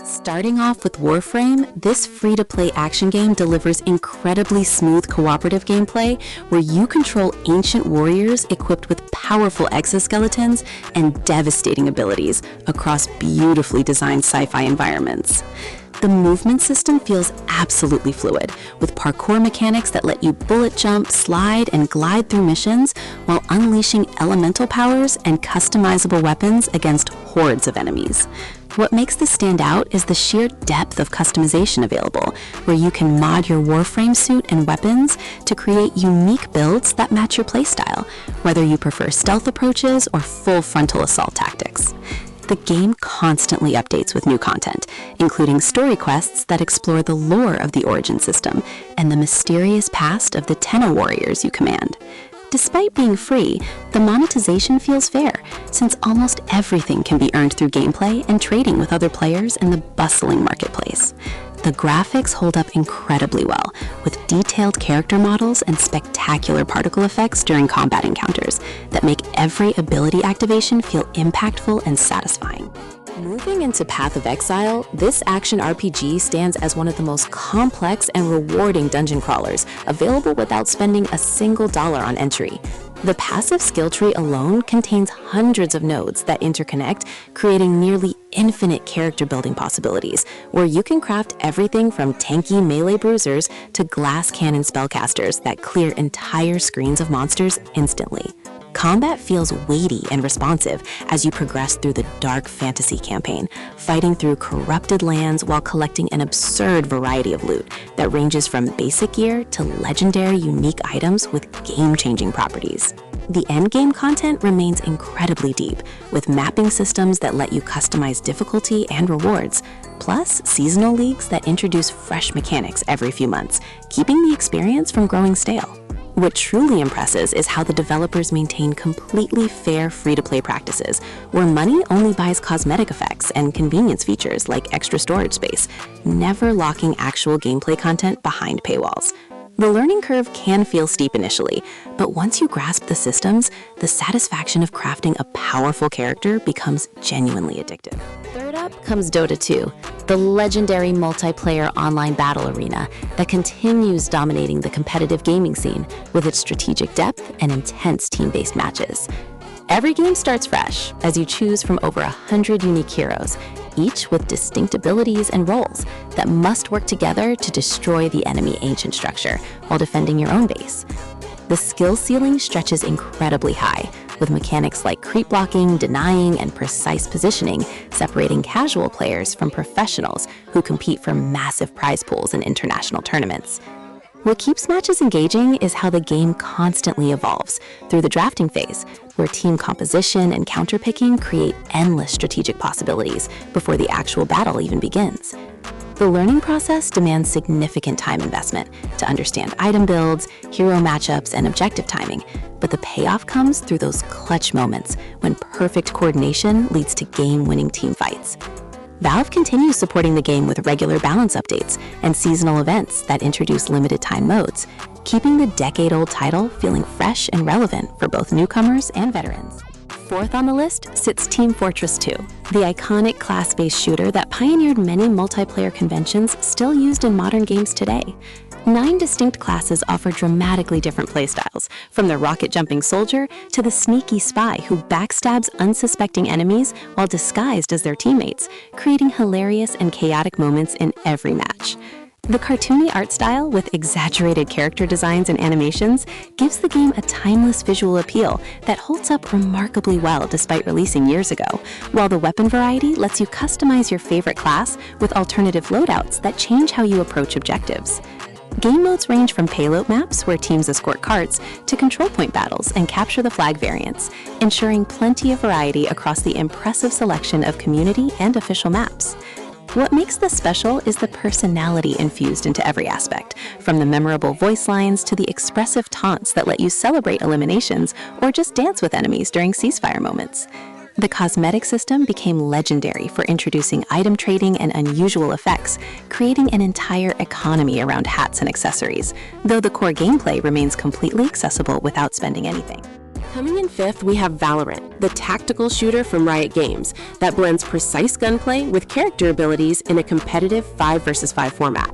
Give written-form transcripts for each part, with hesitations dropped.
Starting off with Warframe, this free-to-play action game delivers incredibly smooth cooperative gameplay where you control ancient warriors equipped with powerful exoskeletons and devastating abilities across beautifully designed sci-fi environments. The movement system feels absolutely fluid, with parkour mechanics that let you bullet jump, slide, and glide through missions while unleashing elemental powers and customizable weapons against hordes of enemies. What makes this stand out is the sheer depth of customization available, where you can mod your Warframe suit and weapons to create unique builds that match your playstyle, whether you prefer stealth approaches or full frontal assault tactics. The game constantly updates with new content, including story quests that explore the lore of the Origin system and the mysterious past of the Tenno warriors you command. Despite being free, the monetization feels fair, since almost everything can be earned through gameplay and trading with other players in the bustling marketplace. The graphics hold up incredibly well, with detailed character models and spectacular particle effects during combat encounters that make every ability activation feel impactful and satisfying. Moving into Path of Exile, this action RPG stands as one of the most complex and rewarding dungeon crawlers, available without spending a single dollar on entry. The passive skill tree alone contains hundreds of nodes that interconnect, creating nearly infinite character building possibilities, where you can craft everything from tanky melee bruisers to glass cannon spellcasters that clear entire screens of monsters instantly. Combat feels weighty and responsive as you progress through the dark fantasy campaign, fighting through corrupted lands while collecting an absurd variety of loot that ranges from basic gear to legendary unique items with game-changing properties. The endgame content remains incredibly deep, with mapping systems that let you customize difficulty and rewards, plus seasonal leagues that introduce fresh mechanics every few months, keeping the experience from growing stale. What truly impresses is how the developers maintain completely fair free-to-play practices, where money only buys cosmetic effects and convenience features like extra storage space, never locking actual gameplay content behind paywalls. The learning curve can feel steep initially, but once you grasp the systems, the satisfaction of crafting a powerful character becomes genuinely addictive. Third up comes Dota 2, the legendary multiplayer online battle arena that continues dominating the competitive gaming scene with its strategic depth and intense team-based matches. Every game starts fresh as you choose from over 100 unique heroes, each with distinct abilities and roles that must work together to destroy the enemy ancient structure while defending your own base. The skill ceiling stretches incredibly high, with mechanics like creep blocking, denying, and precise positioning separating casual players from professionals who compete for massive prize pools in international tournaments. What keeps matches engaging is how the game constantly evolves through the drafting phase, where team composition and counterpicking create endless strategic possibilities before the actual battle even begins. The learning process demands significant time investment to understand item builds, hero matchups, and objective timing, but the payoff comes through those clutch moments when perfect coordination leads to game-winning team fights. Valve continues supporting the game with regular balance updates and seasonal events that introduce limited-time modes, keeping the decade-old title feeling fresh and relevant for both newcomers and veterans. Fourth on the list sits Team Fortress 2, the iconic class-based shooter that pioneered many multiplayer conventions still used in modern games today. 9 distinct classes offer dramatically different playstyles, from the rocket-jumping soldier to the sneaky spy who backstabs unsuspecting enemies while disguised as their teammates, creating hilarious and chaotic moments in every match. The cartoony art style, with exaggerated character designs and animations, gives the game a timeless visual appeal that holds up remarkably well despite releasing years ago, while the weapon variety lets you customize your favorite class with alternative loadouts that change how you approach objectives. Game modes range from payload maps, where teams escort carts, to control point battles and capture the flag variants, ensuring plenty of variety across the impressive selection of community and official maps. What makes this special is the personality infused into every aspect, from the memorable voice lines to the expressive taunts that let you celebrate eliminations or just dance with enemies during ceasefire moments. The cosmetic system became legendary for introducing item trading and unusual effects, creating an entire economy around hats and accessories, though the core gameplay remains completely accessible without spending anything. Coming in fifth, we have Valorant, the tactical shooter from Riot Games that blends precise gunplay with character abilities in a competitive 5 vs 5 format.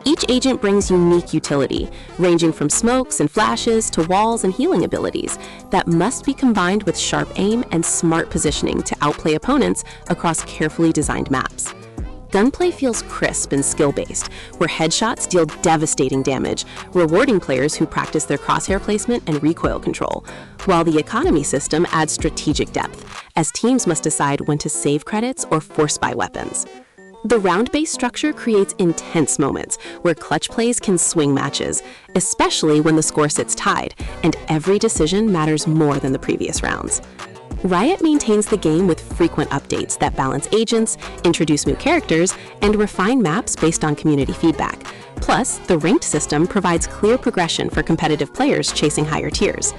Each agent brings unique utility, ranging from smokes and flashes to walls and healing abilities that must be combined with sharp aim and smart positioning to outplay opponents across carefully designed maps. Gunplay feels crisp and skill-based, where headshots deal devastating damage, rewarding players who practice their crosshair placement and recoil control, while the economy system adds strategic depth, as teams must decide when to save credits or force buy weapons. The round-based structure creates intense moments where clutch plays can swing matches, especially when the score sits tied and every decision matters more than the previous rounds. Riot maintains the game with frequent updates that balance agents, introduce new characters, and refine maps based on community feedback. Plus, the ranked system provides clear progression for competitive players chasing higher tiers.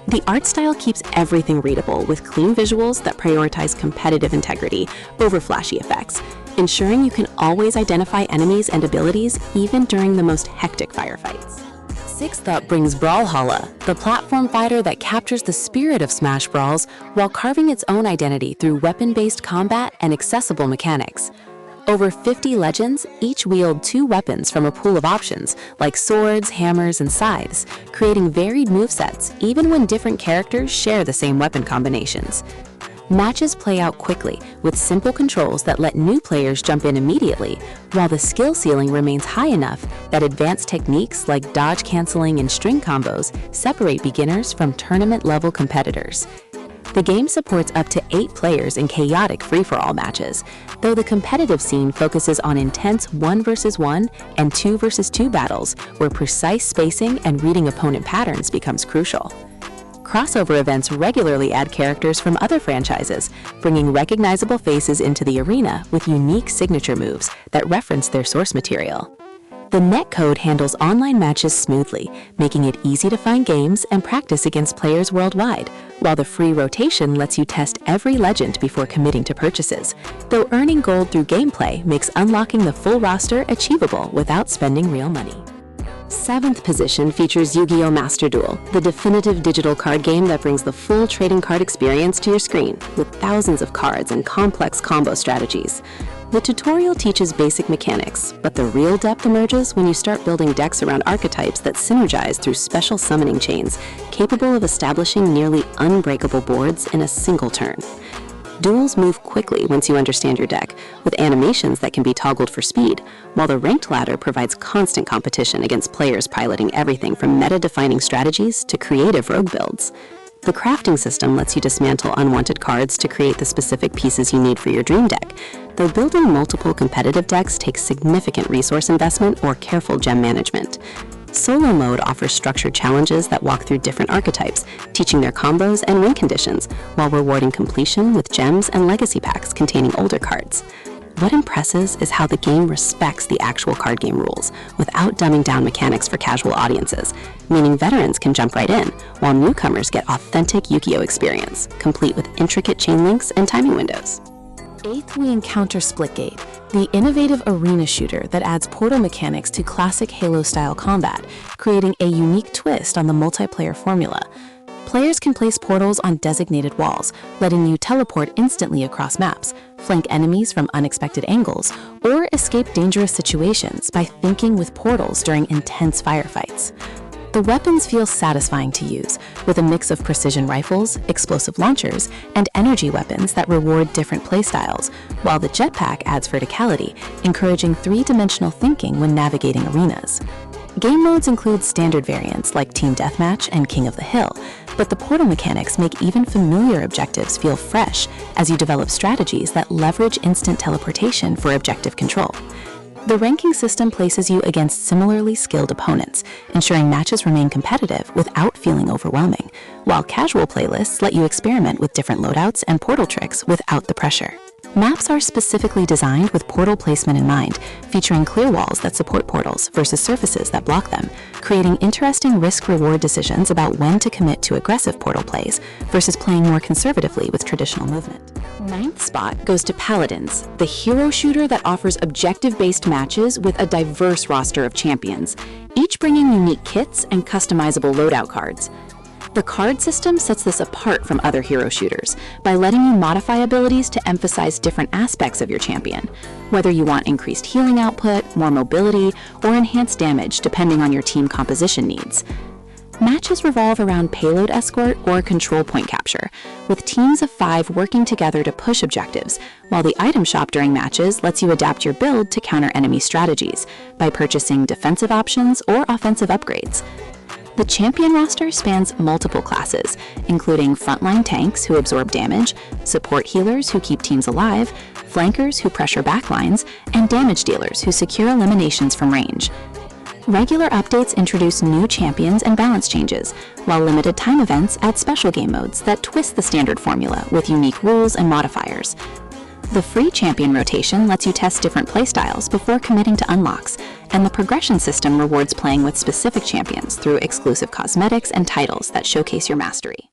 The art style keeps everything readable with clean visuals that prioritize competitive integrity over flashy effects, ensuring you can always identify enemies and abilities even during the most hectic firefights. Sixth up brings Brawlhalla, the platform fighter that captures the spirit of Smash Brawls while carving its own identity through weapon-based combat and accessible mechanics. Over 50 legends each wield 2 weapons from a pool of options like swords, hammers, and scythes, creating varied movesets even when different characters share the same weapon combinations. Matches play out quickly with simple controls that let new players jump in immediately, while the skill ceiling remains high enough that advanced techniques like dodge canceling and string combos separate beginners from tournament-level competitors. The game supports up to 8 players in chaotic free-for-all matches, though the competitive scene focuses on intense 1 vs 1 and 2 vs 2 battles where precise spacing and reading opponent patterns becomes crucial. Crossover events regularly add characters from other franchises, bringing recognizable faces into the arena with unique signature moves that reference their source material. The netcode handles online matches smoothly, making it easy to find games and practice against players worldwide, while the free rotation lets you test every legend before committing to purchases, though earning gold through gameplay makes unlocking the full roster achievable without spending real money. 7th position features Gi Oh Master Duel, the definitive digital card game that brings the full trading card experience to your screen, with thousands of cards and complex combo strategies. The tutorial teaches basic mechanics, but the real depth emerges when you start building decks around archetypes that synergize through special summoning chains, capable of establishing nearly unbreakable boards in a single turn. Duels move quickly once you understand your deck, with animations that can be toggled for speed, while the ranked ladder provides constant competition against players piloting everything from meta-defining strategies to creative rogue builds. The crafting system lets you dismantle unwanted cards to create the specific pieces you need for your dream deck, though building multiple competitive decks takes significant resource investment or careful gem management. Solo mode offers structured challenges that walk through different archetypes, teaching their combos and win conditions, while rewarding completion with gems and legacy packs containing older cards. What impresses is how the game respects the actual card game rules, without dumbing down mechanics for casual audiences, meaning veterans can jump right in, while newcomers get authentic Yu-Gi-Oh experience, complete with intricate chain links and timing windows. 8th, we encounter Splitgate, the innovative arena shooter that adds portal mechanics to classic Halo-style combat, creating a unique twist on the multiplayer formula. Players can place portals on designated walls, letting you teleport instantly across maps, flank enemies from unexpected angles, or escape dangerous situations by thinking with portals during intense firefights. The weapons feel satisfying to use, with a mix of precision rifles, explosive launchers, and energy weapons that reward different playstyles, while the jetpack adds verticality, encouraging 3-dimensional thinking when navigating arenas. Game modes include standard variants like Team Deathmatch and King of the Hill, but the portal mechanics make even familiar objectives feel fresh as you develop strategies that leverage instant teleportation for objective control. The ranking system places you against similarly skilled opponents, ensuring matches remain competitive without feeling overwhelming, while casual playlists let you experiment with different loadouts and portal tricks without the pressure. Maps are specifically designed with portal placement in mind, featuring clear walls that support portals versus surfaces that block them, creating interesting risk-reward decisions about when to commit to aggressive portal plays versus playing more conservatively with traditional movement. 9th spot goes to Paladins, the hero shooter that offers objective-based matches with a diverse roster of champions, each bringing unique kits and customizable loadout cards. The card system sets this apart from other hero shooters by letting you modify abilities to emphasize different aspects of your champion, whether you want increased healing output, more mobility, or enhanced damage depending on your team composition needs. Matches revolve around payload escort or control point capture, with teams of 5 working together to push objectives, while the item shop during matches lets you adapt your build to counter enemy strategies by purchasing defensive options or offensive upgrades. The champion roster spans multiple classes, including frontline tanks who absorb damage, support healers who keep teams alive, flankers who pressure backlines, and damage dealers who secure eliminations from range. Regular updates introduce new champions and balance changes, while limited time events add special game modes that twist the standard formula with unique rules and modifiers. The free champion rotation lets you test different playstyles before committing to unlocks, and the progression system rewards playing with specific champions through exclusive cosmetics and titles that showcase your mastery.